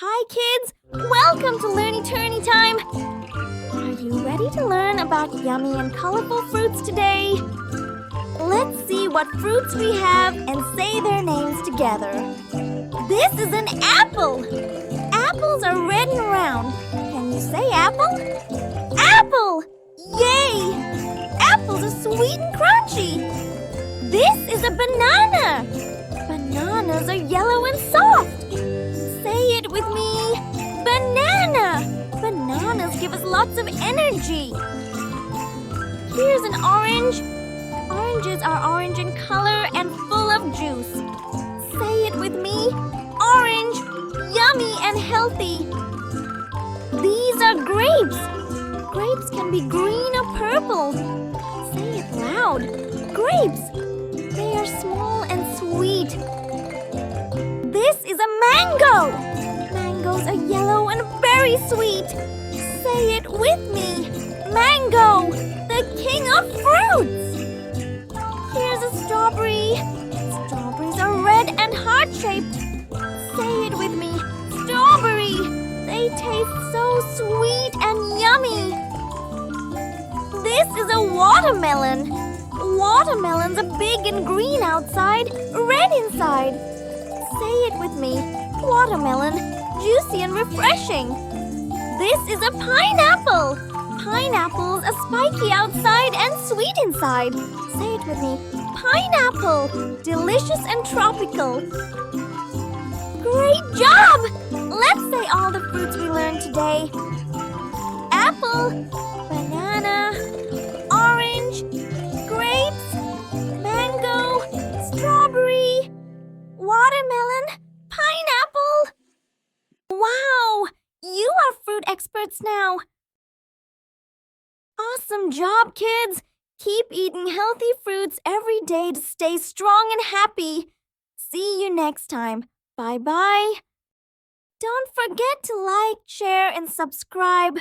Hi kids! Welcome to Learny Turny time! Are you ready to learn about yummy and colorful fruits today? Let's see what fruits we have and say their names together. This is an apple! Apples are red and round. Can you say apple? Apple! Yay! Apples are sweet and crunchy. This is a banana. Bananas are yellow and soft. Say it with me. Banana! Bananas give us lots of energy. Here's an orange. Oranges are orange in color and full of juice. Say it with me. Orange, yummy and healthy. These are grapes. Grapes can be green or purple. Say it loud. Grapes. They are small and sweet. This is a mango. Mangoes are yellow and very sweet. Say it with me. Mango, the king of fruits. Here's a strawberry. Strawberries are red and heart-shaped. Say it with me. Strawberry. They taste so sweet and yummy. This is a watermelon. Watermelons are big and green outside, red inside. Say it with me. Watermelon, juicy and refreshing. This is a pineapple. Pineapples are spiky outside and sweet inside. Say it with me. Pineapple, delicious and tropical. Great job! Let's say all the fruits we learned today. Apple, banana, orange, grapes, mango, strawberry, watermelon, pineapple. Wow! You are fruit experts now. Awesome job, kids! Keep eating healthy fruits every day to stay strong and happy. See you next time. Bye-bye. Don't forget to like, share, and subscribe.